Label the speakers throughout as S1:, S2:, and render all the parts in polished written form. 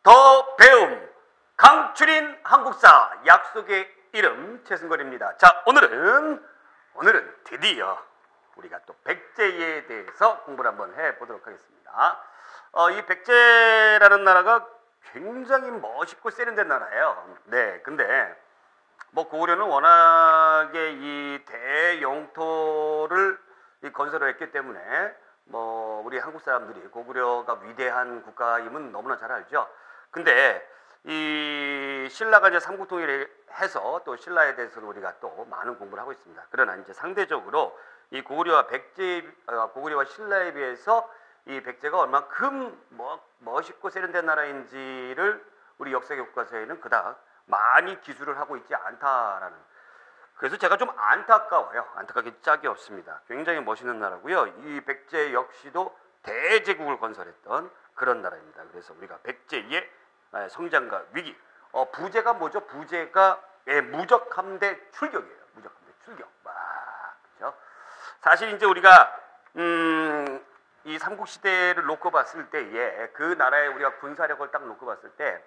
S1: 더 배움 강추린 한국사 약속의 이름 최승걸입니다. 자, 오늘은 드디어 우리가 또 백제에 대해서 공부를 한번 해보도록 하겠습니다. 이 백제라는 나라가 굉장히 멋있고 세련된 나라예요. 네, 근데 뭐 고구려는 워낙에 이 대영토를 건설을 했기 때문에 뭐 우리 한국 사람들이 고구려가 위대한 국가임은 너무나 잘 알죠. 근데 이 신라가 이제 삼국통일을 해서 또 신라에 대해서도 우리가 또 많은 공부를 하고 있습니다. 그러나 이제 상대적으로 이 고구려와 신라에 비해서 이 백제가 얼만큼 멋있고 세련된 나라인지를 우리 역사 교과서에는 그닥 많이 기술을 하고 있지 않다라는. 그래서 제가 좀 안타까워요. 안타깝게 짝이 없습니다. 굉장히 멋있는 나라고요. 이 백제 역시도 대제국을 건설했던 그런 나라입니다. 그래서 우리가 백제의 성장과 위기. 부제가 뭐죠? 부제가 무적함대 출격이에요. 무적함대 출격. 그렇죠? 사실 이제 우리가 이 삼국시대를 놓고 봤을 때에 그 나라의 우리가 군사력을 딱 놓고 봤을 때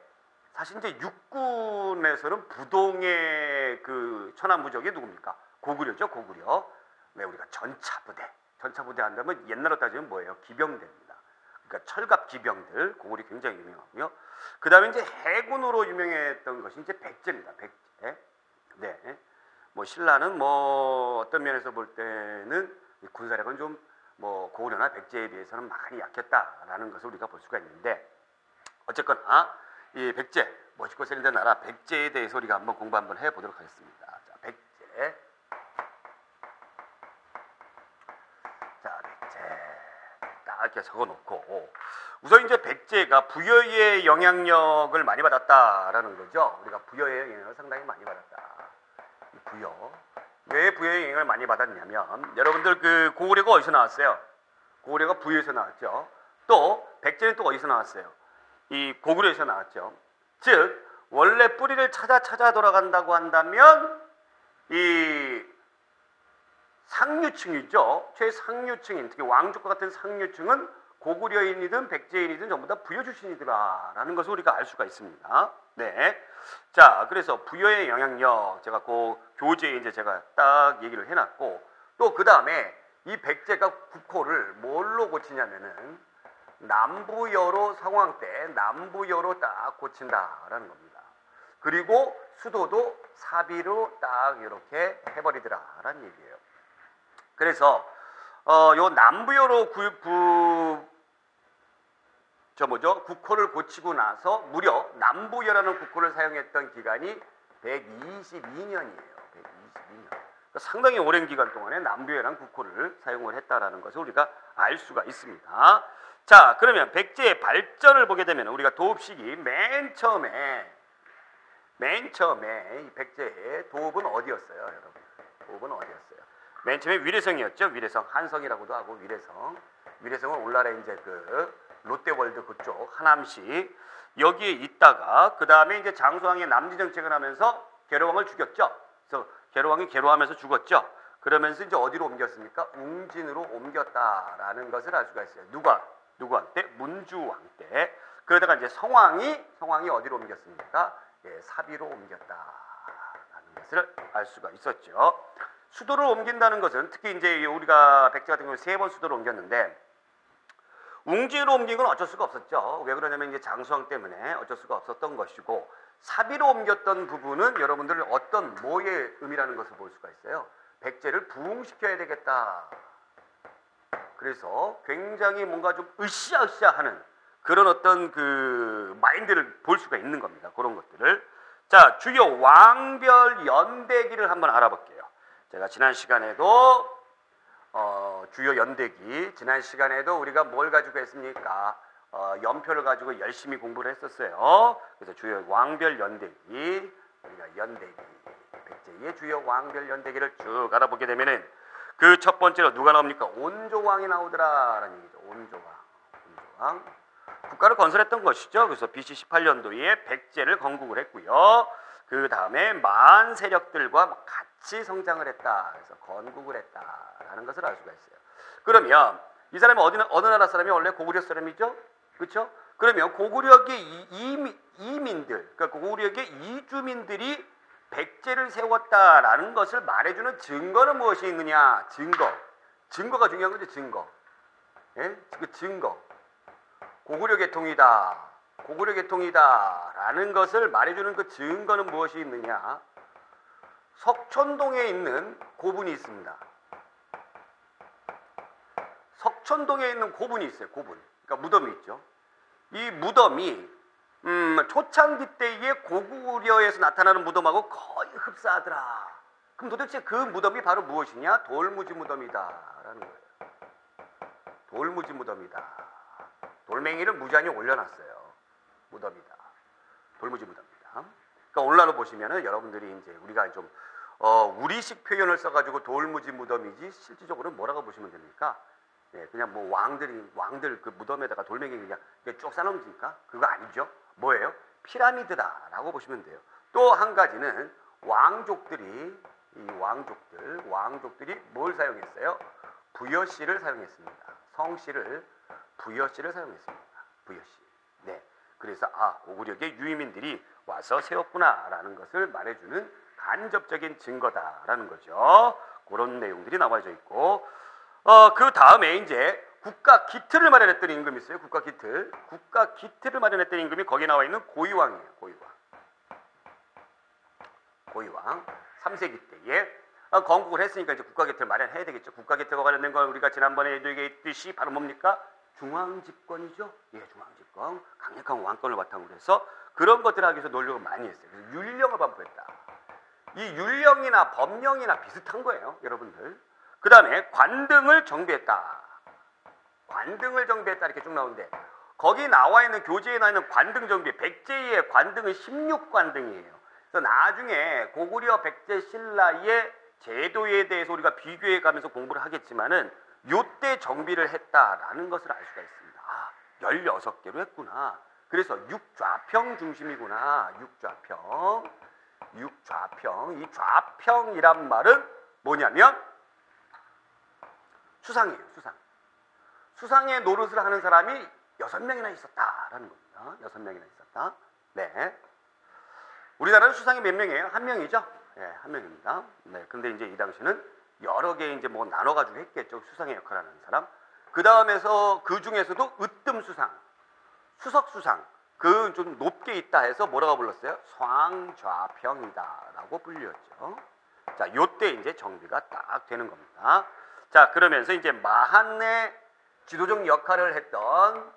S1: 사실 이제 육군에서는 부동의 그 천하무적이 누굽니까? 고구려죠, 고구려. 네, 우리가 전차부대 한다면 옛날로 따지면 뭐예요? 기병대입니다. 그러니까 철갑 기병들, 고구려 굉장히 유명하고요. 그 다음에 이제 해군으로 유명했던 것이 이제 백제입니다. 백제. 네. 뭐 신라는 뭐 어떤 면에서 볼 때는 군사력은 좀 뭐 고구려나 백제에 비해서는 많이 약했다라는 것을 우리가 볼 수가 있는데, 어쨌거나 이 백제, 멋있고 세련된 나라 백제에 대해서 우리가 한번 공부 한번 해보도록 하겠습니다. 자, 백제. 자, 백제. 딱 이렇게 적어놓고, 우선 이제 백제가 부여의 영향력을 많이 받았다라는 거죠. 우리가 부여의 영향을 상당히 많이 받았다. 부여. 왜 부여의 영향을 많이 받았냐면, 여러분들 그 고구려가 어디서 나왔어요? 고구려가 부여에서 나왔죠. 또 백제는 또 어디서 나왔어요? 이 고구려에서 나왔죠. 즉 원래 뿌리를 찾아 돌아간다고 한다면 이 상류층이죠. 최상류층인, 특히 왕족과 같은 상류층은 고구려인이든 백제인이든 전부 다 부여 출신이더라라는 것을 우리가 알 수가 있습니다. 네. 자, 그래서 부여의 영향력, 제가 그 교재에 이제 제가 딱 얘기를 해놨고, 또 그 다음에 이 백제가 국호를 뭘로 고치냐면은 남부여로, 상황 때 남부여로 딱 고친다라는 겁니다. 그리고 수도도 사비로 딱 이렇게 해버리더라라는 얘기예요. 그래서 요 남부여로 국호를 고치고 나서 무려 남부여라는 국호를 사용했던 기간이 122년이에요. 122년. 그러니까 상당히 오랜 기간 동안에 남부여라는 국호를 사용을 했다라는 것을 우리가 알 수가 있습니다. 자, 그러면 백제의 발전을 보게 되면 우리가 도읍식이 맨 처음에 이 백제의 도읍은 어디였어요, 여러분? 도읍은 어디였어요? 맨 처음에 위례성이었죠. 위례성, 한성이라고도 하고 위례성은 오늘날에 이제 그 롯데월드 그쪽 하남시 여기에 있다가, 그 다음에 이제 장수왕이 남지 정책을 하면서 계로왕을 죽였죠. 그래서 계로왕이 계로하면서 죽었죠. 그러면서 이제 어디로 옮겼습니까? 웅진으로 옮겼다라는 것을 알 수가 있어요. 누구왕 때? 문주왕 때. 그러다가 이제 성왕이 어디로 옮겼습니까? 예, 사비로 옮겼다라는 것을 알 수가 있었죠. 수도를 옮긴다는 것은 특히 이제 우리가 백제 같은 경우 3번 수도를 옮겼는데, 웅진으로 옮긴 건 어쩔 수가 없었죠. 왜 그러냐면 이제 장수왕 때문에 어쩔 수가 없었던 것이고, 사비로 옮겼던 부분은 여러분들 어떤 뭐의 의미라는 것을 볼 수가 있어요. 백제를 부흥시켜야 되겠다. 그래서 굉장히 뭔가 좀 으쌰으쌰하는 그런 어떤 그 마인드를 볼 수가 있는 겁니다. 그런 것들을. 자, 주요 왕별 연대기를 한번 알아볼게요. 제가 지난 시간에도 주요 연대기, 지난 시간에도 우리가 뭘 가지고 했습니까? 연표를 가지고 열심히 공부를 했었어요. 그래서 주요 왕별 연대기, 우리가 연대기, 백제의 주요 왕별 연대기를 쭉 알아보게 되면은 그 첫 번째로 누가 나옵니까? 온조왕이 나오더라라는 얘기죠. 온조왕. 국가를 건설했던 것이죠. 그래서 BC 18년도에 백제를 건국을 했고요. 그 다음에 만 세력들과 같이 성장을 했다. 그래서 건국을 했다라는 것을 알 수가 있어요. 그러면 이 사람이 어느 나라 사람이? 원래 고구려 사람이죠? 그렇죠? 그러면 고구려의 이민들, 그러니까 고구려의 이주민들이 백제를 세웠다라는 것을 말해주는 증거는 무엇이 있느냐? 증거가 중요한 거죠. 증거. 예? 그 증거. 고구려 계통이다라는 것을 말해주는 그 증거는 무엇이 있느냐? 석촌동에 있는 고분이 있습니다. 석촌동에 있는 고분이 있어요. 고분. 그러니까 무덤이 있죠. 이 무덤이 초창기 때의 고구려에서 나타나는 무덤하고 거의 흡사하더라. 그럼 도대체 그 무덤이 바로 무엇이냐? 돌무지 무덤이다라는 거예요. 돌무지 무덤이다. 돌멩이를 무지하게 올려놨어요. 무덤이다. 돌무지 무덤이다. 그러니까 오늘날로 보시면은 여러분들이 이제 우리가 좀 우리식 표현을 써가지고 돌무지 무덤이지 실질적으로 뭐라고 보시면 됩니까? 예, 그냥 뭐 왕들 그 무덤에다가 돌멩이 그냥 쭉 쌓아놓으니까 그거 아니죠. 뭐예요? 피라미드다라고 보시면 돼요. 또 한 가지는 왕족들이 뭘 사용했어요? 부여씨를 사용했습니다. 성씨를 부여씨를 사용했습니다. 부여씨. 네. 그래서 고구려의 유민들이 와서 세웠구나라는 것을 말해주는 간접적인 증거다라는 거죠. 그런 내용들이 나와져 있고, 그 다음에 이제 국가 기틀을 마련했던 임금이 있어요. 국가 기틀을 마련했던 임금이 거기 나와 있는 고이왕이에요. 고이왕 3세기 때에 건국을 했으니까 이제 국가 기틀을 마련해야 되겠죠. 국가 기틀과 관련된 건 우리가 지난번에 얘기했듯이 바로 뭡니까? 중앙집권이죠. 예, 중앙집권. 강력한 왕권을 바탕으로 해서 그런 것들을 하기 위해서 노력을 많이 했어요. 그래서 율령을 반포했다. 이 율령이나 법령이나 비슷한 거예요, 여러분들. 그 다음에 관등을 정비했다. 이렇게 쭉 나오는데 거기 나와 있는 교재에 나와 있는 관등 정비, 백제의 관등은 16관등이에요. 그래서 나중에 고구려 백제 신라의 제도에 대해서 우리가 비교해 가면서 공부를 하겠지만은 요때 정비를 했다라는 것을 알 수가 있습니다. 16개로 했구나. 그래서 육좌평 중심이구나. 육좌평. 이 좌평이란 말은 뭐냐면 수상이에요. 수상의 노릇을 하는 사람이 6명이나 있었다라는 겁니다. 6명이나 있었다. 네. 우리나라는 수상이 몇 명이에요? 1명이죠? 네, 1명입니다. 네. 근데 이제 이 당시는 여러 개 이제 뭐 나눠가지고 했겠죠. 수상의 역할을 하는 사람. 그 다음에서 그 중에서도 으뜸수상, 수석수상, 그 좀 높게 있다 해서 뭐라고 불렀어요? 상좌평이다라고 불렸죠. 자, 요때 이제 정비가 딱 되는 겁니다. 자, 그러면서 이제 마한의 지도적 역할을 했던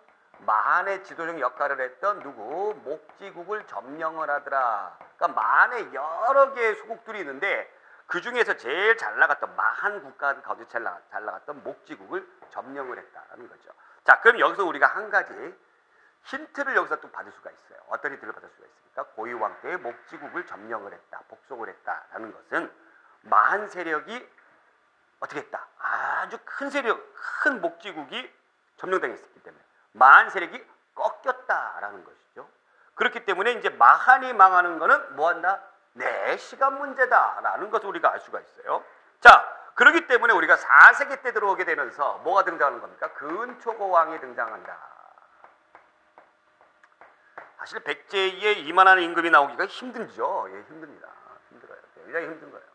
S1: 누구? 목지국을 점령을 하더라. 그러니까 마한에 여러 개의 소국들이 있는데 그 중에서 제일 잘 나갔던 마한 국가 가운데 잘 나갔던 목지국을 점령을 했다는 거죠. 자, 그럼 여기서 우리가 한 가지 힌트를 여기서 또 받을 수가 있어요. 어떤 힌트를 받을 수가 있습니까? 고이왕 때의 목지국을 점령을 했다, 복속을 했다라는 것은 마한 세력이 어떻게 했다? 아주 큰 세력, 큰 목지국이 점령당했기 때문에 마한 세력이 꺾였다라는 것이죠. 그렇기 때문에 이제 마한이 망하는 거는 뭐한다? 네, 시간 문제다라는 것을 우리가 알 수가 있어요. 자, 그렇기 때문에 우리가 4세기 때 들어오게 되면서 뭐가 등장하는 겁니까? 근초고왕이 등장한다. 사실 백제에 이만한 임금이 나오기가 힘들죠. 예, 힘듭니다. 힘들어요. 굉장히 힘든 거예요.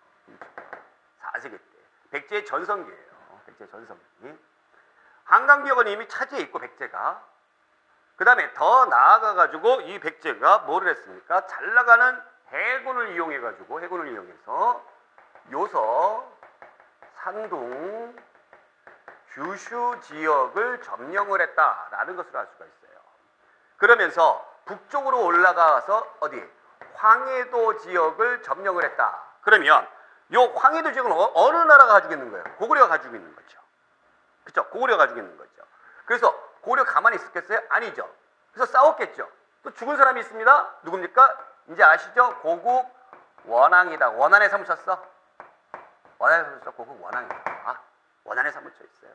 S1: 4세기 때. 백제의 전성기예요. 백제의 전성기. 한강비역은 이미 차지해 있고 백제가. 그 다음에 더 나아가가지고 이 백제가 뭐를 했습니까? 잘 나가는 해군을 이용해서 요서, 산둥, 규슈 지역을 점령을 했다라는 것을 알 수가 있어요. 그러면서 북쪽으로 올라가서 어디? 황해도 지역을 점령을 했다. 그러면 요 황해도 지역은 어느 나라가 가지고 있는 거예요? 고구려가 가지고 있는 거죠. 그렇죠? 고구려가 가지고 있는 거죠. 그래서 고구려 가만히 있었겠어요? 아니죠. 그래서 싸웠겠죠. 또 죽은 사람이 있습니다. 누굽니까? 이제 아시죠? 고국 원왕이다. 원한에 사무쳤어? 원한에 사무쳤어? 고국 원왕이다. 원한에 사무쳐 있어요.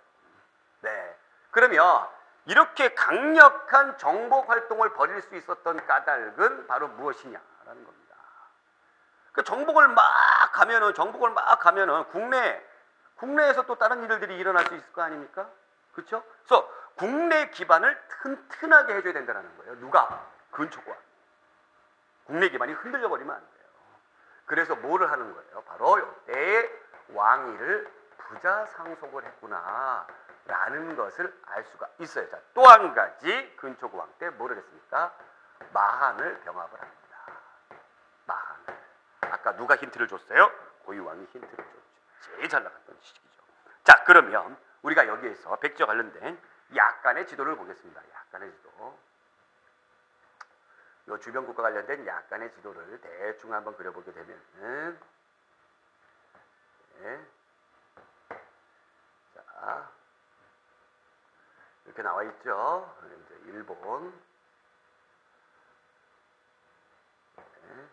S1: 네. 그러면 이렇게 강력한 정복 활동을 벌일 수 있었던 까닭은 바로 무엇이냐라는 겁니다. 그 정복을 막 가면은 국내에서 또 다른 일들이 일어날 수 있을 거 아닙니까? 그렇죠? 그래서 국내 기반을 튼튼하게 해줘야 된다는 거예요. 누가? 근초고왕. 국내 기반이 흔들려 버리면 안 돼요. 그래서 뭐를 하는 거예요? 바로 이때에 왕위를 부자 상속을 했구나 라는 것을 알 수가 있어요. 자, 또 한 가지 근초고왕 때 뭐를 했습니까? 마한을 병합을 합니다. 마한을. 아까 누가 힌트를 줬어요? 고유왕이 힌트를 줬죠. 제일 잘 나갔던 시기죠. 자, 그러면 우리가 여기에서 백제와 관련된 약간의 지도를 보겠습니다. 약간의 지도. 이 주변 국가 관련된 약간의 지도를 대충 한번 그려보게 되면은, 네. 자, 이렇게 나와 있죠. 이제 일본. 네.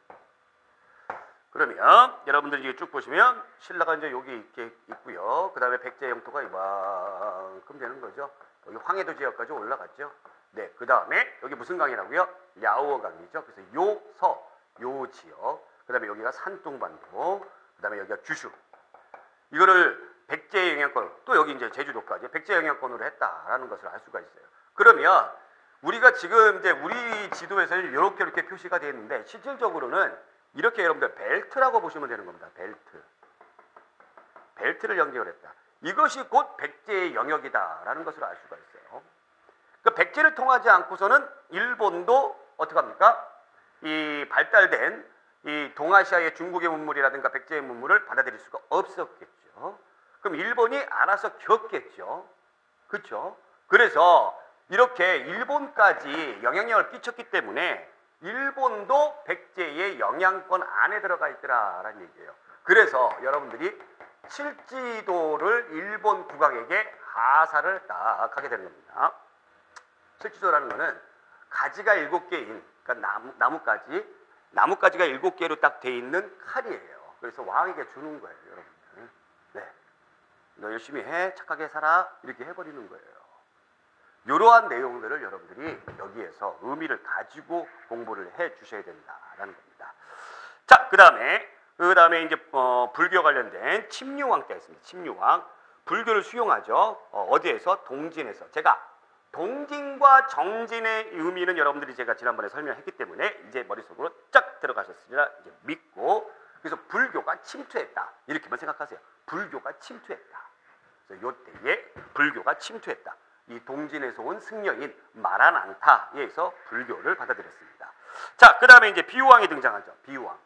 S1: 그러면 여러분들이 이게 쭉 보시면 신라가 이제 여기 이렇게 있고요. 그 다음에 백제 영토가 이만큼 되는 거죠. 여기 황해도 지역까지 올라갔죠. 네, 그 다음에 여기 무슨 강이라고요? 랴오어 강이죠. 그래서 요 지역. 그 다음에 여기가 산둥반도. 그 다음에 여기가 규슈. 이거를 백제 영향권, 또 여기 이제 제주도까지 백제 영향권으로 했다라는 것을 알 수가 있어요. 그러면 우리가 지금 이제 우리 지도에서 이렇게 표시가 되어 있는데 실질적으로는 이렇게 여러분들 벨트라고 보시면 되는 겁니다. 벨트. 벨트를 연결했다. 이것이 곧 백제의 영역이다라는 것을 알 수가 있어요. 그 백제를 통하지 않고서는 일본도 어떻게 합니까? 이 발달된 이 동아시아의 중국의 문물이라든가 백제의 문물을 받아들일 수가 없었겠죠. 그럼 일본이 알아서 겪겠죠. 그렇죠? 그래서 이렇게 일본까지 영향력을 끼쳤기 때문에 일본도 백제의 영향권 안에 들어가 있더라라는 얘기예요. 그래서 여러분들이 실지도를 일본 국왕에게 하사를 딱 하게 되는 겁니다. 실지도라는 거는 가지가 7개인, 그러니까 나뭇가지가 7개로 딱 돼 있는 칼이에요. 그래서 왕에게 주는 거예요, 여러분들. 네. 너 열심히 해, 착하게 살아, 이렇게 해버리는 거예요. 이러한 내용들을 여러분들이 여기에서 의미를 가지고 공부를 해 주셔야 된다라는 겁니다. 자, 그 다음에 이제 불교 관련된 침류왕 때가 있습니다. 침류왕. 불교를 수용하죠. 어디에서? 동진에서. 제가 동진과 정진의 의미는 여러분들이 제가 지난번에 설명했기 때문에 이제 머릿속으로 쫙 들어가셨으리라 이제 믿고, 그래서 불교가 침투했다. 이렇게만 생각하세요. 불교가 침투했다. 그래서 요때에 불교가 침투했다. 이 동진에서 온 승려인 마라난타에서 불교를 받아들였습니다. 자, 그 다음에 이제 비유왕이 등장하죠. 비유왕.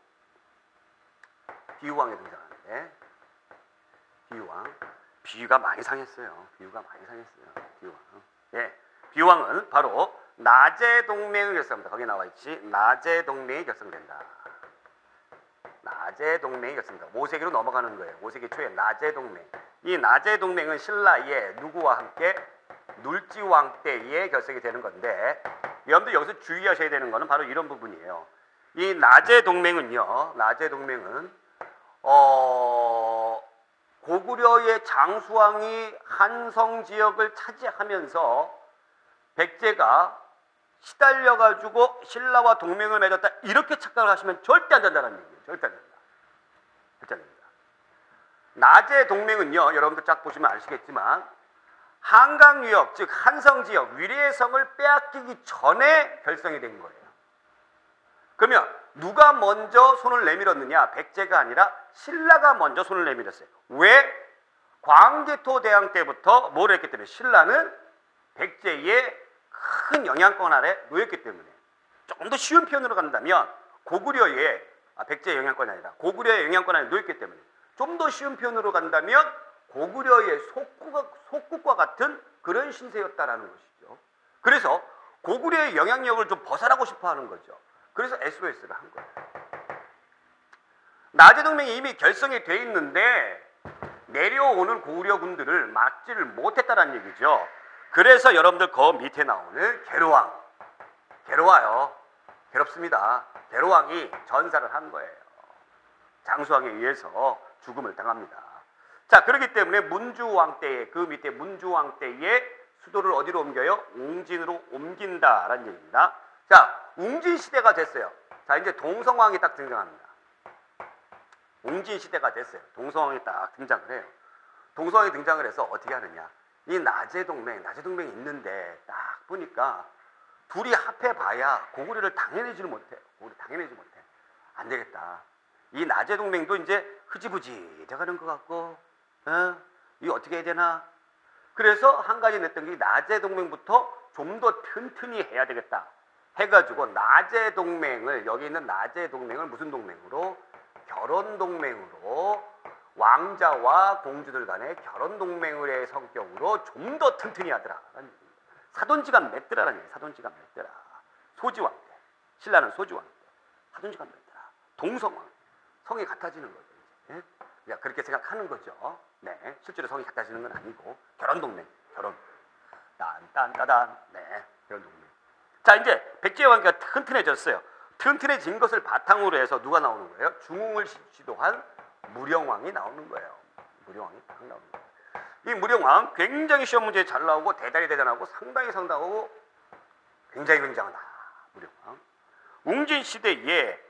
S1: 비유왕이 등장하는데, 비유왕. 비유가 많이 상했어요. 비유가 많이 상했어요. 비유왕. 예. 비유왕은 바로 나제동맹을 결성합니다. 거기 나와 있지. 나제동맹이 결성된다. 나제동맹이 결성된다. 5세기로 넘어가는 거예요. 5세기 초에 나제동맹. 이 나제동맹은 신라의 누구와 함께? 눌지왕 때에 결성이 되는 건데, 여러분들 여기서 주의하셔야 되는 거는 바로 이런 부분이에요. 이 나제동맹은요, 나제동맹은 고구려의 장수왕이 한성 지역을 차지하면서 백제가 시달려가지고 신라와 동맹을 맺었다, 이렇게 착각을 하시면 절대 안 된다는 얘기예요. 절대 안 된다. 절대 안 됩니다. 나제동맹은요, 여러분들 쫙 보시면 아시겠지만 한강 유역, 즉 한성 지역, 위례성을 빼앗기기 전에 결성이 된 거예요. 그러면 누가 먼저 손을 내밀었느냐? 백제가 아니라 신라가 먼저 손을 내밀었어요. 왜? 광개토 대왕 때부터 뭘 했기 때문에? 신라는 백제의 큰 영향권 아래 놓였기 때문에. 조금 더 쉬운 표현으로 간다면 고구려의 백제의 영향권이 아니라 고구려의 영향권 아래 놓였기 때문에, 좀 더 쉬운 표현으로 간다면 고구려의 속국과 같은 그런 신세였다라는 것이죠. 그래서 고구려의 영향력을 좀 벗어나고 싶어 하는 거죠. 그래서 SOS를 한 거예요. 나제동맹이 이미 결성이 돼 있는데 내려오는 고구려군들을 막지를 못했다는 얘기죠. 그래서 여러분들 그 밑에 나오는 계로왕. 괴로워요. 괴롭습니다. 계로왕이 전사를 한 거예요. 장수왕에 의해서 죽음을 당합니다. 자, 그렇기 때문에 문주왕 때에, 그 밑에 문주왕 때에 수도를 어디로 옮겨요? 웅진으로 옮긴다라는 얘기입니다. 자, 웅진 시대가 됐어요. 자, 이제 동성왕이 딱 등장합니다. 웅진 시대가 됐어요. 동성왕이 딱 등장을 해요. 동성왕이 등장을 해서 어떻게 하느냐? 이 나제동맹이 있는데 딱 보니까 둘이 합해봐야 고구려를 당해내지를 못해. 안 되겠다. 이 나제동맹도 이제 흐지부지 돼가는 것 같고, 이거 어떻게 해야 되나? 그래서 한 가지 냈던 게 나제동맹부터 좀 더 튼튼히 해야 되겠다. 해가지고 나제동맹을, 여기 있는 나제동맹을 무슨 동맹으로? 결혼동맹으로, 왕자와 공주들 간의 결혼동맹의 성격으로 좀 더 튼튼히 하더라. 사돈지가 맺더라라는 얘기예요. 사돈지가 맺더라. 소지왕 때, 신라는 소지왕 때 사돈지가 맺더라. 동성왕, 성이 같아지는 거죠. 이제. 예? 그렇게 생각하는 거죠. 네, 실제로 성이 같아지는 건 아니고 결혼동맹, 결혼. 딴딴따단, 네, 결혼동맹. 자, 이제 백제의 관계가 튼튼해졌어요. 튼튼해진 것을 바탕으로 해서 누가 나오는 거예요? 중흥을 시도한 무령왕이 나오는 거예요. 무령왕이 딱 나오는 거예요. 이 무령왕 굉장히 시험 문제에 잘 나오고 대단하고 상당하고 굉장히 굉장하다. 무령왕. 웅진시대에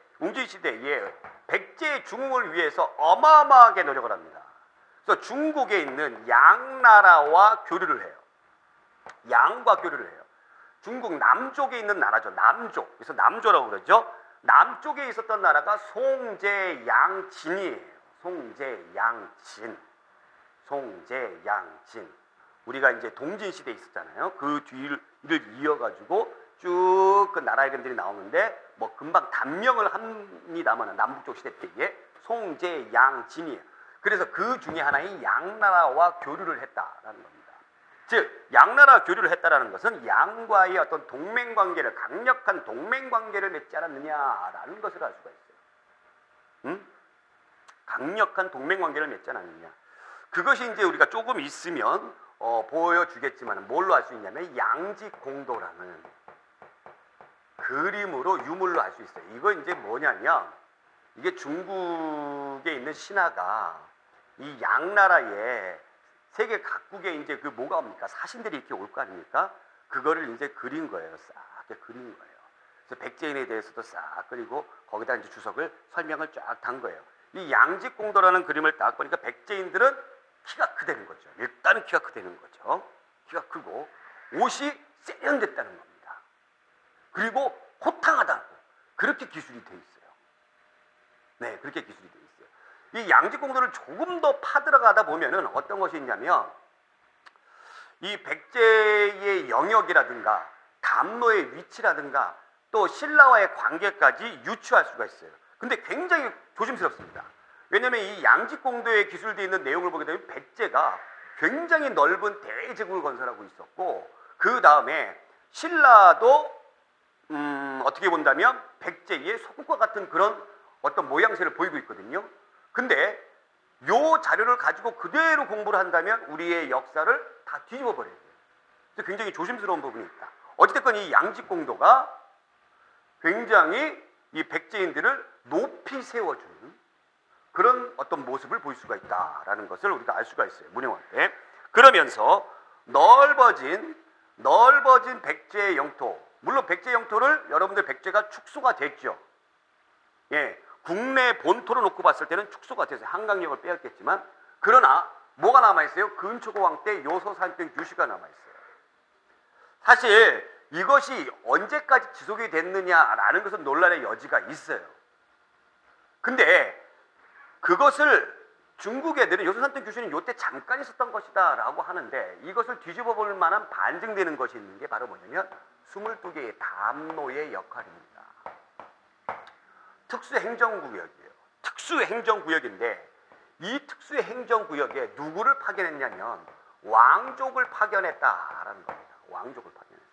S1: 백제의 중흥을 위해서 어마어마하게 노력을 합니다. 그래서 중국에 있는 양나라와 교류를 해요. 양과 교류를 해요. 중국 남쪽에 있는 나라죠. 남쪽. 그래서 남조라고 그러죠. 남쪽에 있었던 나라가 송제양진이에요. 송제양진. 우리가 이제 동진시대에 있었잖아요. 그 뒤를 이어가지고 쭉 그 나라 이름들이 나오는데 뭐 금방 단명을 합니다만 남북쪽 시대 때에 송제양진이에요. 그래서 그 중에 하나인 양나라와 교류를 했다라는 겁니다. 즉 양나라 교류를 했다라는 것은 양과의 어떤 동맹관계를, 강력한 동맹관계를 맺지 않았느냐라는 것을 알 수가 있어요. 강력한 동맹관계를 맺지 않았느냐. 그것이 이제 우리가 조금 있으면 보여주겠지만 뭘로 알 수 있냐면 양직공도라는 그림으로, 유물로 알 수 있어요. 이거 이제 뭐냐면, 이게 중국에 있는 신화가 이 양나라에 세계 각국에 이제 그 뭐가 옵니까? 사신들이 이렇게 올 거 아닙니까? 그거를 이제 그린 거예요. 싹 그린 거예요. 그래서 백제인에 대해서도 싹 그리고 거기다 이제 주석을 설명을 쫙 단 거예요. 이 양직공도라는 그림을 딱 보니까 백제인들은 키가 크다는 거죠. 일단은 키가 크다는 거죠. 키가 크고 옷이 세련됐다는 겁니다. 그리고 호탕하다고 그렇게 기술이 돼 있어요. 네, 그렇게 기술이 돼 있어요. 이 양직공도를 조금 더 파들어가다 보면은 어떤 것이 있냐면 이 백제의 영역이라든가 담로의 위치라든가 또 신라와의 관계까지 유추할 수가 있어요. 근데 굉장히 조심스럽습니다. 왜냐하면 이 양직공도에 기술되어 있는 내용을 보게 되면 백제가 굉장히 넓은 대제국을 건설하고 있었고, 그 다음에 신라도 어떻게 본다면 백제의 소국과 같은 그런 어떤 모양새를 보이고 있거든요. 근데 요 자료를 가지고 그대로 공부를 한다면 우리의 역사를 다 뒤집어 버려요. 그래서 굉장히 조심스러운 부분이 있다. 어찌됐건 이 양직공도가 굉장히 이 백제인들을 높이 세워주는 그런 어떤 모습을 볼 수가 있다라는 것을 우리가 알 수가 있어요. 문형왕 때. 그러면서 넓어진 백제의 영토, 물론 백제 영토를 여러분들 백제가 축소가 됐죠. 예, 국내 본토로 놓고 봤을 때는 축소가 돼서 한강역을 빼앗겼지만, 그러나 뭐가 남아있어요? 근초고왕 때 요소산병 유시가 남아있어요. 사실 이것이 언제까지 지속이 됐느냐라는 것은 논란의 여지가 있어요. 근데 그것을 중국 애들은 요소산병 유시는 요때 잠깐 있었던 것이다 라고 하는데, 이것을 뒤집어 볼 만한 반증되는 것이 있는 게 바로 뭐냐면 22개의 담로의 역할입니다. 특수행정구역이에요. 특수행정구역인데 이 특수행정구역에 누구를 파견했냐면 왕족을 파견했다라는 겁니다. 왕족을 파견했어요.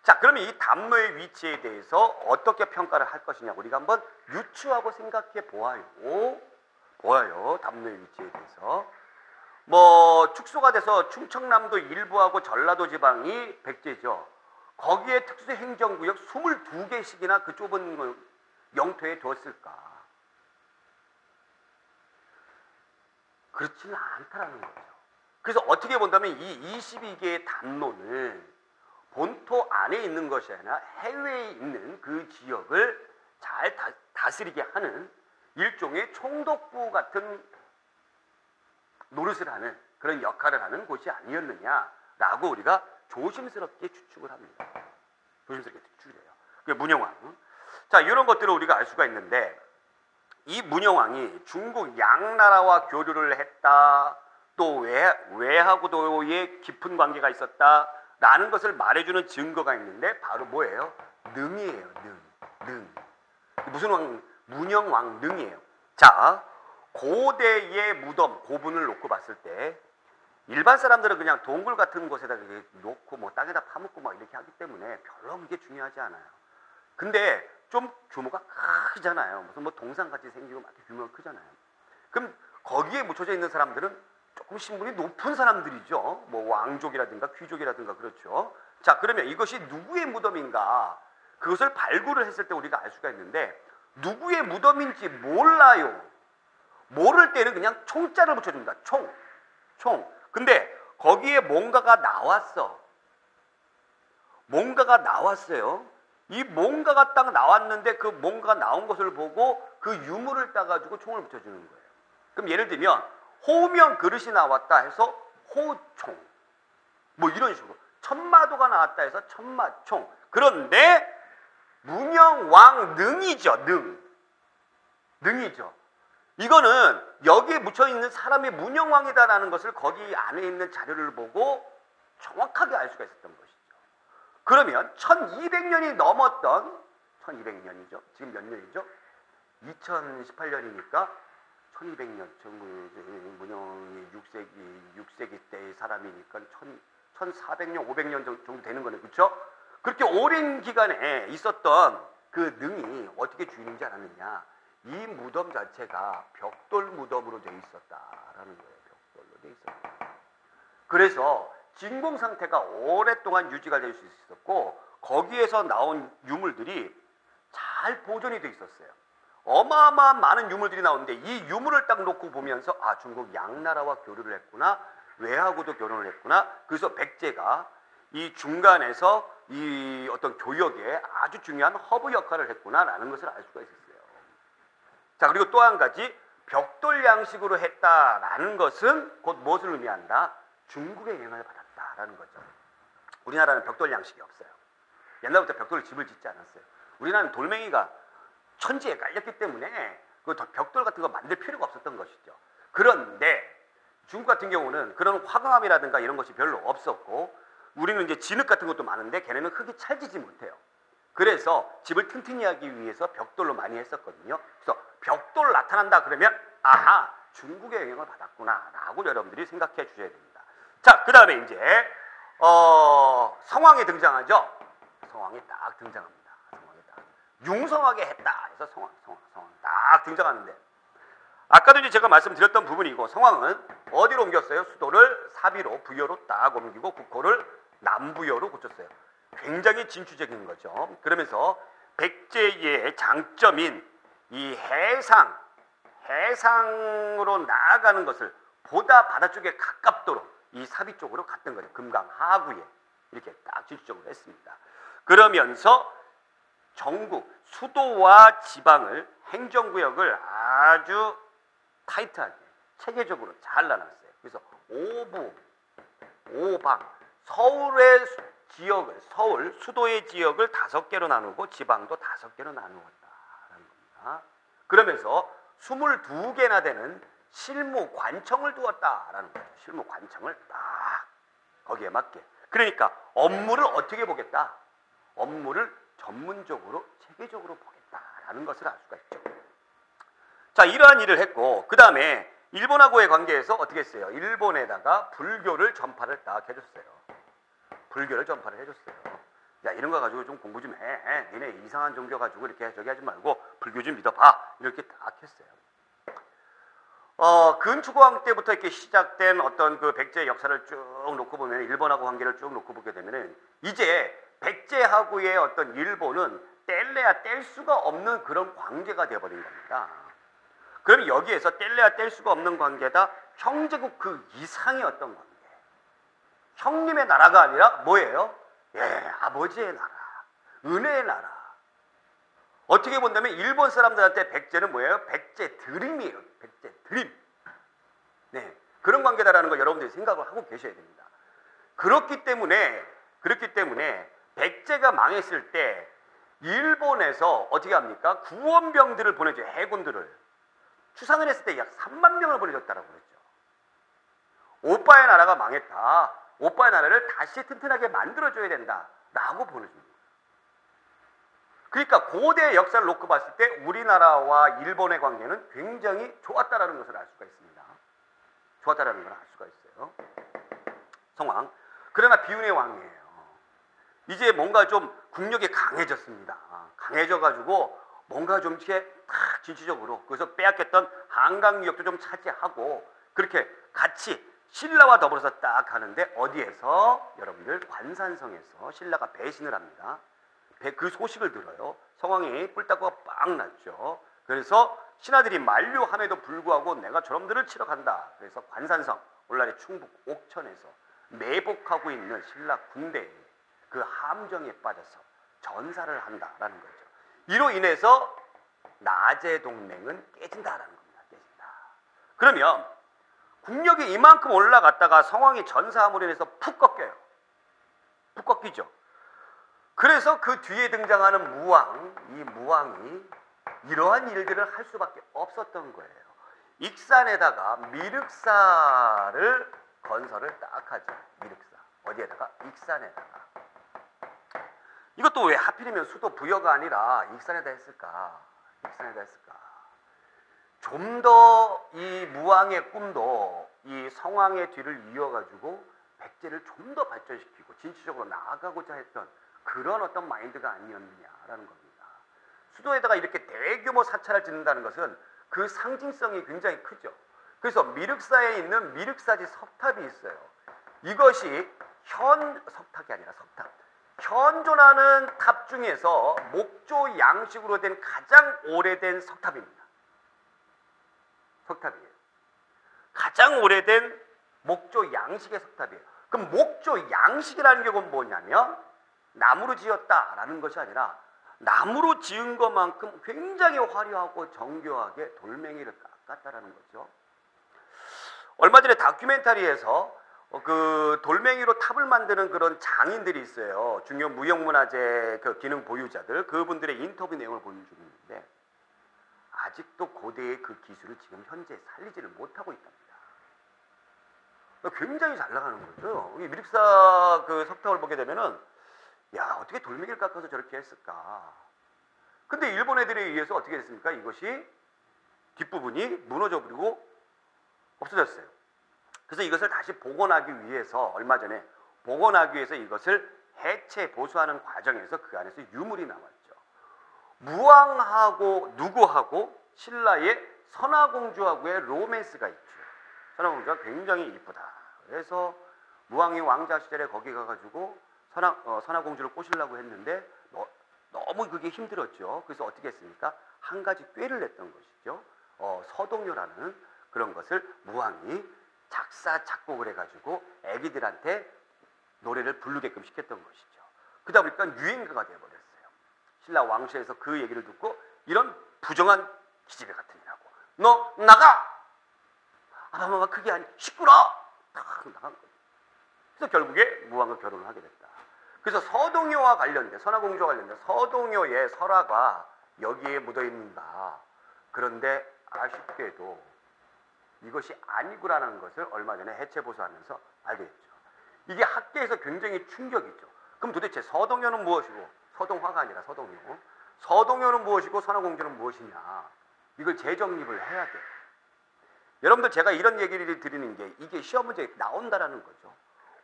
S1: 자, 그러면 이 담로의 위치에 대해서 어떻게 평가를 할 것이냐, 우리가 한번 유추하고 생각해 보아요. 담로의 위치에 대해서. 뭐 축소가 돼서 충청남도 일부하고 전라도 지방이 백제죠. 거기에 특수행정구역 22개씩이나 그 좁은 영토에 뒀을까? 그렇지는 않다라는 거죠. 그래서 어떻게 본다면 이 22개의 담로는 본토 안에 있는 것이 아니라 해외에 있는 그 지역을 잘 다스리게 하는 일종의 총독부 같은 노릇을 하는 그런 역할을 하는 곳이 아니었느냐라고 우리가 조심스럽게 추측을 합니다. 조심스럽게 추측해요. 그게 문영왕. 자, 이런 것들을 우리가 알 수가 있는데 이 문영왕이 중국 양나라와 교류를 했다. 또 외하고도의 깊은 관계가 있었다라는 것을 말해주는 증거가 있는데 바로 뭐예요? 능이에요. 능. 무슨 왕? 문영왕 능이에요. 자, 고대의 무덤 고분을 놓고 봤을 때 일반 사람들은 그냥 동굴 같은 곳에다 놓고 뭐 땅에다 파묻고 막 이렇게 하기 때문에 별로 그게 중요하지 않아요. 근데 좀 규모가 크잖아요. 무슨 뭐 동상같이 생기고 막 규모가 크잖아요. 그럼 거기에 묻혀져 있는 사람들은 조금 신분이 높은 사람들이죠. 뭐 왕족이라든가 귀족이라든가 그렇죠. 자, 그러면 이것이 누구의 무덤인가? 그것을 발굴을 했을 때 우리가 알 수가 있는데 누구의 무덤인지 몰라요. 모를 때는 그냥 총자를 붙여줍니다. 총. 근데 거기에 뭔가가 나왔어. 뭔가가 나왔어요. 이 뭔가가 딱 나왔는데 그 뭔가가 나온 것을 보고 그 유물을 따가지고 총을 붙여주는 거예요. 그럼 예를 들면 호명 그릇이 나왔다 해서 호총. 뭐 이런 식으로. 천마도가 나왔다 해서 천마총. 그런데 문영왕 능이죠. 능이죠. 이거는 여기에 묻혀있는 사람이 문영왕이다라는 것을 거기 안에 있는 자료를 보고 정확하게 알 수가 있었던 것이죠. 그러면 1200년이 넘었던 1200년이죠. 지금 몇 년이죠? 2018년이니까 1200년 문영이 6세기 때의 사람이니까 1400년, 500년 정도 되는 거네. 그렇죠? 그렇게 오랜 기간에 있었던 그 능이 어떻게 주인인지 알았느냐? 이 무덤 자체가 벽돌 무덤으로 되어 있었다라는 거예요. 벽돌로 되어 있었다. 그래서 진공 상태가 오랫동안 유지가 될 수 있었고 거기에서 나온 유물들이 잘 보존이 되어 있었어요. 어마어마한 많은 유물들이 나오는데 이 유물을 딱 놓고 보면서 아, 중국 양나라와 교류를 했구나. 외하고도 결혼을 했구나. 그래서 백제가 이 중간에서 이 어떤 교역에 아주 중요한 허브 역할을 했구나라는 것을 알 수가 있었어요. 자, 그리고 또 한 가지 벽돌 양식으로 했다라는 것은 곧 무엇을 의미한다? 중국의 영향을 받았다라는 거죠. 우리나라는 벽돌 양식이 없어요. 옛날부터 벽돌 집을 짓지 않았어요. 우리나라는 돌멩이가 천지에 깔렸기 때문에 그 벽돌 같은 거 만들 필요가 없었던 것이죠. 그런데 중국 같은 경우는 그런 화강암이라든가 이런 것이 별로 없었고 우리는 이제 진흙 같은 것도 많은데 걔네는 흙이 찰지지 못해요. 그래서 집을 튼튼히 하기 위해서 벽돌로 많이 했었거든요. 그래서 벽돌 나타난다 그러면 아하, 중국의 영향을 받았구나 라고 여러분들이 생각해 주셔야 됩니다. 자, 그 다음에 이제 성왕이 등장하죠. 성왕이 딱 등장합니다. 성왕이 딱 융성하게 했다 해서 성왕 딱 등장하는데 아까도 이제 제가 말씀드렸던 부분이고 성왕은 어디로 옮겼어요? 수도를 사비로 부여로 딱 옮기고 국호를 남부여로 고쳤어요. 굉장히 진취적인 거죠. 그러면서 백제의 장점인 이 해상으로 나아가는 것을 보다 바다 쪽에 가깝도록 이 사비 쪽으로 갔던 거죠. 금강 하구에 이렇게 딱 진취적으로 했습니다. 그러면서 전국 수도와 지방을 행정구역을 아주 타이트하게 체계적으로 잘 나눴어요. 그래서 오부, 오방, 서울의 지역을 서울 수도의 지역을 5개로 나누고 지방도 5개로 나누었다라는 겁니다. 그러면서 22개나 되는 실무 관청을 두었다라는 거예요. 실무 관청을 딱 거기에 맞게. 그러니까 업무를 어떻게 보겠다? 업무를 전문적으로 체계적으로 보겠다라는 것을 알 수가 있죠. 자, 이러한 일을 했고 그 다음에 일본하고의 관계에서 어떻게 했어요? 일본에다가 불교를 전파를 딱 해줬어요. 불교를 전파를 해줬어요. 야, 이런 거 가지고 좀 공부 좀 해. 니네 이상한 종교 가지고 이렇게 저기 하지 말고 불교 좀 믿어봐. 이렇게 딱 했어요. 근초고왕 때부터 이렇게 시작된 어떤 그 백제의 역사를 쭉 놓고 보면 일본하고 관계를 쭉 놓고 보게 되면은 이제 백제하고의 어떤 일본은 뗄래야 뗄 수가 없는 그런 관계가 되어버린 겁니다. 그럼 여기에서 뗄래야 뗄 수가 없는 관계다. 형제국 그 이상의 어떤 관계. 형님의 나라가 아니라 뭐예요? 예, 아버지의 나라, 은혜의 나라. 어떻게 본다면 일본 사람들한테 백제는 뭐예요? 백제 드림이에요. 백제 드림. 네, 그런 관계다라는 거 여러분들이 생각을 하고 계셔야 됩니다. 그렇기 때문에 백제가 망했을 때 일본에서 어떻게 합니까? 구원병들을 보내줘요. 해군들을. 추상을 했을 때 약 3만 명을 보내줬다라고 그랬죠. 오빠의 나라가 망했다. 오빠의 나라를 다시 튼튼하게 만들어줘야 된다라고 보내줍니다. 그러니까 고대 역사를 놓고 봤을 때 우리나라와 일본의 관계는 굉장히 좋았다라는 것을 알 수가 있습니다. 좋았다라는 걸 알 수가 있어요. 성왕. 그러나 비운의 왕이에요. 이제 뭔가 좀 국력이 강해졌습니다. 강해져가지고 뭔가 좀 이렇게 탁 진취적으로 그래서 빼앗겼던 한강유역도 좀 차지하고 그렇게 같이 신라와 더불어서 딱 가는데 어디에서? 여러분들 관산성에서 신라가 배신을 합니다. 그 소식을 들어요. 성왕이 뿔따구가 빵 났죠. 그래서 신하들이 만류함에도 불구하고 내가 저놈들을 치러 간다. 그래서 관산성, 오늘날의 충북 옥천에서 매복하고 있는 신라 군대에 그 함정에 빠져서 전사를 한다라는 거죠. 이로 인해서 나제 동맹은 깨진다라는 겁니다. 깨진다. 그러면 국력이 이만큼 올라갔다가 성왕이 전사함으로 인해서 푹 꺾여요. 푹 꺾이죠. 그래서 그 뒤에 등장하는 무왕, 이 무왕이 이러한 일들을 할 수밖에 없었던 거예요. 익산에다가 미륵사를 건설을 딱 하죠. 미륵사. 어디에다가? 익산에다가. 이것도 왜 하필이면 수도 부여가 아니라 익산에다 했을까? 익산에다 했을까? 좀 더 이 무왕의 꿈도 이 성왕의 뒤를 이어가지고 백제를 좀 더 발전시키고 진취적으로 나아가고자 했던 그런 어떤 마인드가 아니었느냐라는 겁니다. 수도에다가 이렇게 대규모 사찰을 짓는다는 것은 그 상징성이 굉장히 크죠. 그래서 미륵사에 있는 미륵사지 석탑이 있어요. 이것이 석탑이 아니라 석탑. 현존하는 탑 중에서 목조 양식으로 된 가장 오래된 석탑입니다. 석탑이에요. 가장 오래된 목조 양식의 석탑이에요. 그럼 목조 양식이라는 게 뭐냐면 나무로 지었다라는 것이 아니라 나무로 지은 것만큼 굉장히 화려하고 정교하게 돌멩이를 깎았다라는 거죠. 얼마 전에 다큐멘터리에서 그 돌멩이로 탑을 만드는 그런 장인들이 있어요. 중요 무형문화재 그 기능 보유자들, 그분들의 인터뷰 내용을 보여주고 있는데 아직도 고대의 그 기술을 지금 현재 살리지를 못하고 있답니다. 굉장히 잘 나가는 거죠. 이 미륵사 그 석탑을 보게 되면은 야, 어떻게 돌멩이를 깎아서 저렇게 했을까? 근데 일본 애들에 의해서 어떻게 됐습니까? 이것이 뒷부분이 무너져 버리고 없어졌어요. 그래서 이것을 다시 복원하기 위해서 얼마 전에 복원하기 위해서 이것을 해체 보수하는 과정에서 그 안에서 유물이 나왔죠. 무왕하고 누구하고 신라의 선화공주하고의 로맨스가 있죠. 선화공주가 굉장히 이쁘다. 그래서 무왕이 왕자 시절에 거기 가가지고 선화공주를 꼬시려고 했는데 너무 그게 힘들었죠. 그래서 어떻게 했습니까? 한 가지 꾀를 냈던 것이죠. 서동요라는 그런 것을 무왕이 작사 작곡을 해가지고 애기들한테 노래를 부르게끔 시켰던 것이죠. 그러다 보니까 유행가가 되어버렸어요. 신라 왕실에서 그 얘기를 듣고 이런 부정한 기집애 같은 이라고 너 나가! 아마마 그게 아니 시끄러! 딱 나간 거예요. 그래서 결국에 무왕과 결혼을 하게 됐다. 그래서 서동요와 관련된 선화공주와 관련된 서동요의 설화가 여기에 묻어있는다. 그런데 아쉽게도 이것이 아니구라는 것을 얼마 전에 해체보수하면서 알게 됐죠. 이게 학계에서 굉장히 충격이죠. 그럼 도대체 서동요는 무엇이고 서동화가 아니라 서동요. 서동요는 무엇이고 선화공주는 무엇이냐. 이걸 재정립을 해야 돼요. 여러분들 제가 이런 얘기를 드리는 게 이게 시험 문제에 나온다라는 거죠.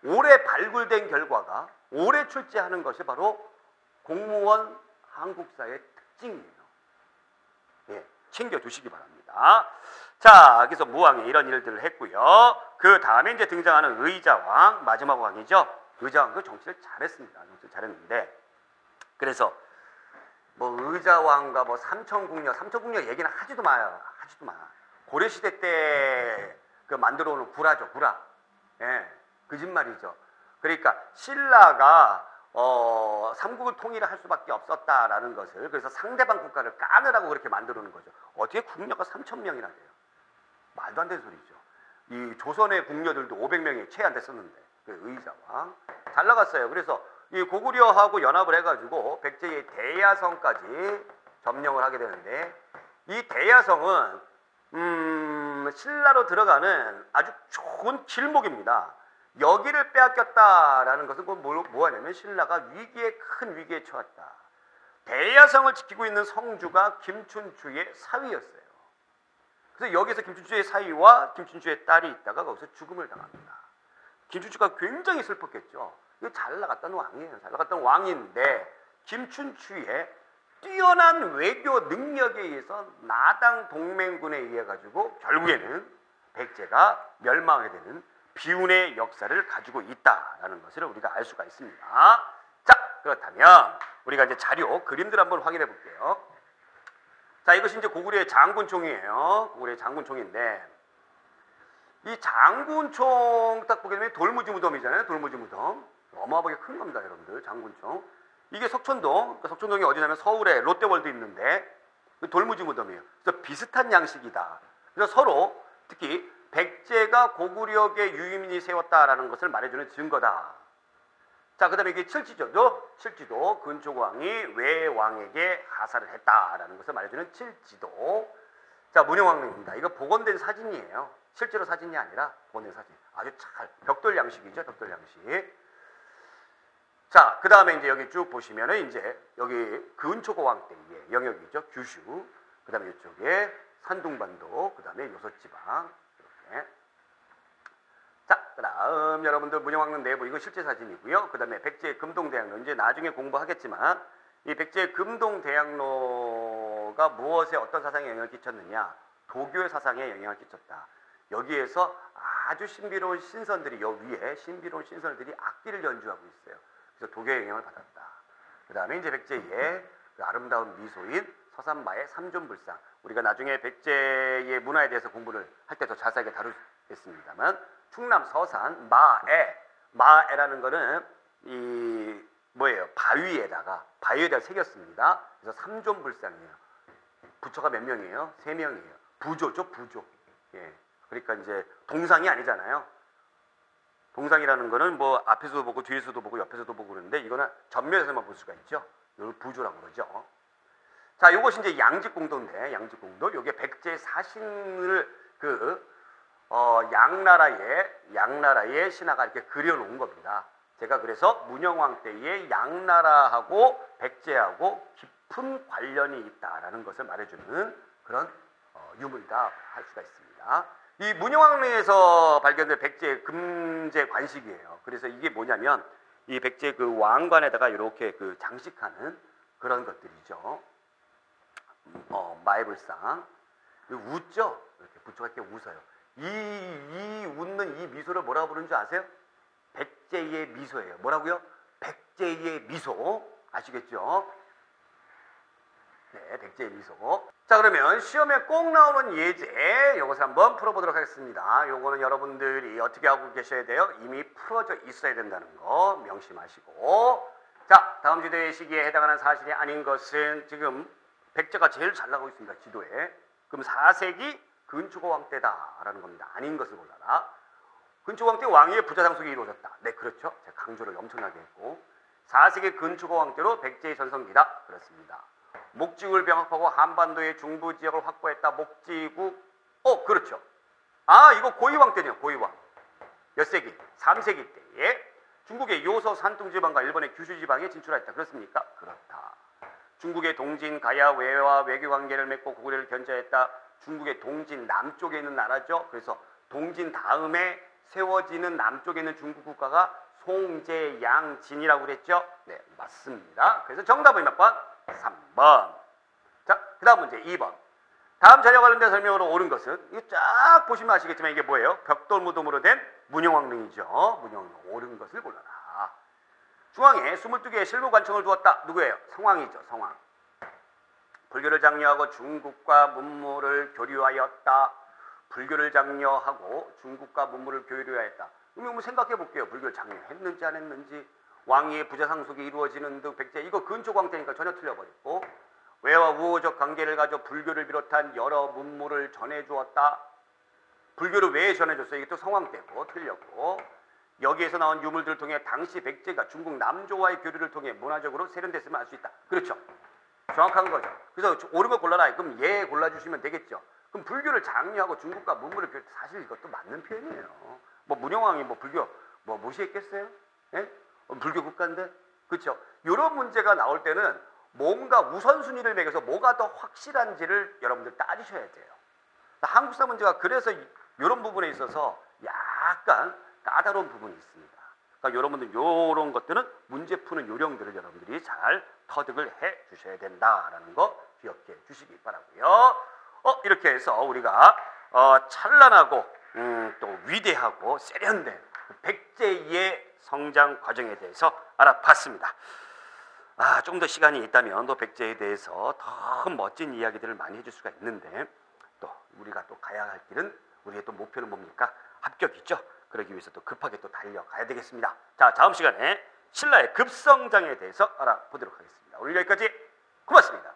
S1: 올해 발굴된 결과가 올해 출제하는 것이 바로 공무원 한국사의 특징이에요. 예, 챙겨두시기 바랍니다. 자, 그래서 무왕이 이런 일들을 했고요. 그 다음에 이제 등장하는 의자왕, 마지막 왕이죠. 의자왕 그 정치를 잘했습니다. 정치를 잘했는데 그래서 뭐 의자왕과 뭐 삼천궁녀 얘기는 하지도 마요. 하지도 마. 고려시대 때 그 만들어 오는 구라죠, 구라. 예, 거짓말이죠. 그러니까 신라가 삼국을 통일을 할 수밖에 없었다라는 것을 그래서 상대방 국가를 까느라고 그렇게 만들어 놓은 거죠. 어떻게 국녀가 3,000명이나 돼요? 말도 안 되는 소리죠. 이 조선의 궁녀들도 500명이 채 안 됐었는데 그 의자왕 잘 나갔어요. 그래서 이 고구려하고 연합을 해가지고 백제의 대야성까지 점령을 하게 되는데 이 대야성은 신라로 들어가는 아주 좋은 길목입니다. 여기를 빼앗겼다라는 것은 뭐하냐면 신라가 큰 위기에 처했다. 대야성을 지키고 있는 성주가 김춘추의 사위였어요. 그래서 여기서 김춘추의 사위와 김춘추의 딸이 있다가 거기서 죽음을 당합니다. 김춘추가 굉장히 슬펐겠죠. 이거 잘 나갔던 왕이에요. 잘 나갔던 왕인데 김춘추의 뛰어난 외교 능력에 의해서 나당 동맹군에 의해 가지고 결국에는 백제가 멸망하게 되는 비운의 역사를 가지고 있다라는 것을 우리가 알 수가 있습니다. 자, 그렇다면 우리가 이제 자료, 그림들 한번 확인해 볼게요. 자, 이것이 이제 고구려의 장군총이에요. 고구려의 장군총인데 이 장군총 딱 보게 되면 돌무지 무덤이잖아요. 돌무지 무덤. 어마어마하게 큰 겁니다, 여러분들. 장군총. 이게 석촌동. 그러니까 석촌동이 어디냐면 서울에 롯데월드 있는데 돌무지 무덤이에요. 그래서 비슷한 양식이다. 그래서 서로 특히 백제가 고구려의 유임인이 세웠다라는 것을 말해주는 증거다. 자, 그 다음에 이게 칠지도죠. 칠지도 근초고왕이 외왕에게 하사를 했다라는 것을 말해주는 칠지도. 자, 문영왕릉입니다. 이거 복원된 사진이에요. 실제로 사진이 아니라 복원된 사진. 아주 잘 벽돌 양식이죠. 벽돌 양식. 자, 그 다음에 이제 여기 쭉 보시면은 이제 여기 근초고왕 때의 영역이죠. 규슈. 그 다음에 이쪽에 산둥반도. 그 다음에 요서지방. 이렇게. 자, 그 다음 여러분들 문영왕릉 내부 이거 실제 사진이고요. 그 다음에 백제 금동대학로. 이제 나중에 공부하겠지만 이 백제 금동대학로가 무엇에 어떤 사상에 영향을 끼쳤느냐. 도교의 사상에 영향을 끼쳤다. 여기에서 아주 신비로운 신선들이 여기 위에 신비로운 신선들이 악기를 연주하고 있어요. 그래서 도교의 영향을 받았다. 그 다음에 이제 백제의 그 아름다운 미소인 서산마의 삼존불상. 우리가 나중에 백제의 문화에 대해서 공부를 할 때 더 자세하게 다루겠습니다만 충남 서산 마에라는 거는 이 뭐예요? 바위에다가 새겼습니다. 그래서 삼존불상이에요. 부처가 몇 명이에요? 3명이에요. 부조죠, 부조. 예. 그러니까 이제 동상이 아니잖아요. 동상이라는 거는 뭐 앞에서도 보고 뒤에서도 보고 옆에서도 보고 그러는데 이거는 전면에서만 볼 수가 있죠. 이걸 부조라고 그러죠. 자, 이것이 이제 양직공도인데 양직공도. 요게 백제 사신을 양나라의 신하가 이렇게 그려놓은 겁니다. 제가 그래서 문영왕 때의 양나라하고 백제하고 깊은 관련이 있다라는 것을 말해주는 그런 유물이다 할 수가 있습니다. 이 문영왕릉에서 발견된 백제 금제 관식이에요. 그래서 이게 뭐냐면 이 백제 그 왕관에다가 이렇게 그 장식하는 그런 것들이죠. 마애불상. 웃죠? 이렇게 부처가 이렇게 웃어요. 이 웃는 이 미소를 뭐라고 부르는 줄 아세요? 백제의 미소예요. 뭐라고요? 백제의 미소. 아시겠죠? 네, 백제의 미소. 자, 그러면 시험에 꼭 나오는 예제 이것을 한번 풀어보도록 하겠습니다. 요거는 여러분들이 어떻게 하고 계셔야 돼요? 이미 풀어져 있어야 된다는 거 명심하시고. 자, 다음 지도의 시기에 해당하는 사실이 아닌 것은 지금 백제가 제일 잘 나가고 있습니다. 지도에. 그럼 4세기 근초고왕 때다라는 겁니다. 아닌 것을 골라라. 근초고왕 때 왕위의 부자 상속이 이루어졌다. 네, 그렇죠. 제가 강조를 엄청나게 했고 4세기 근초고왕 때로 백제의 전성기다. 그렇습니다. 목지국을 병합하고 한반도의 중부 지역을 확보했다. 목지국. 그렇죠. 아, 이거 고이왕 때네요. 고이왕. 몇 세기? 3세기 때에 중국의 요서 산둥지방과 일본의 규슈지방에 진출하였다. 그렇습니까? 그렇다. 중국의 동진, 가야, 외와 외교관계를 맺고 고구려를 견제했다. 중국의 동진 남쪽에 있는 나라죠. 그래서 동진 다음에 세워지는 남쪽에 있는 중국 국가가 송제양진이라고 그랬죠. 네, 맞습니다. 그래서 정답은 몇 번? 3번. 자, 그 다음 문제 2번. 다음 자료와 관련된 설명으로 옳은 것은 이거 쫙 보시면 아시겠지만 이게 뭐예요? 벽돌무덤으로 된 문영왕릉이죠. 문영왕릉 옳은 것을 골라라. 중앙에 22개의 실무관청을 두었다. 누구예요? 성왕이죠. 성왕. 불교를 장려하고 중국과 문물을 교류하였다. 불교를 장려하고 중국과 문물을 교류하였다. 그럼 한번 생각해 볼게요. 불교를 장려했는지 안 했는지. 왕위의 부자 상속이 이루어지는 등 백제. 이거 근초고왕 때니까 전혀 틀려버렸고. 외와 우호적 관계를 가져 불교를 비롯한 여러 문물을 전해주었다. 불교를 왜 전해줬어요? 이게 또 성황때고 틀렸고, 여기에서 나온 유물들을 통해 당시 백제가 중국 남조와의 교류를 통해 문화적으로 세련됐음을 알 수 있다. 그렇죠. 정확한 거죠. 그래서 옳은 거 골라라. 그럼 예 골라주시면 되겠죠. 그럼 불교를 장려하고 중국과 문물을 사실 이것도 맞는 표현이에요. 뭐 문영왕이 뭐 불교 뭐 무시했겠어요? 예? 불교 국가인데, 그렇죠. 이런 문제가 나올 때는 뭔가 우선순위를 매겨서 뭐가 더 확실한지를 여러분들 따지셔야 돼요. 한국사 문제가 그래서 이런 부분에 있어서 약간 까다로운 부분이 있습니다. 그러니까 여러분들 이런 것들은 문제 푸는 요령들을 여러분들이 잘 터득을 해 주셔야 된다라는 거 기억해 주시기 바라고요. 이렇게 해서 우리가 찬란하고 또 위대하고 세련된 백제의 성장 과정에 대해서 알아봤습니다. 좀 더 시간이 있다면 또 백제에 대해서 더 멋진 이야기들을 많이 해줄 수가 있는데, 또 우리가 또 가야 할 길은, 우리의 또 목표는 뭡니까? 합격이죠. 그러기 위해서 또 급하게 또 달려가야 되겠습니다. 자, 다음 시간에 신라의 급성장에 대해서 알아보도록 하겠습니다. 오늘 여기까지. 고맙습니다.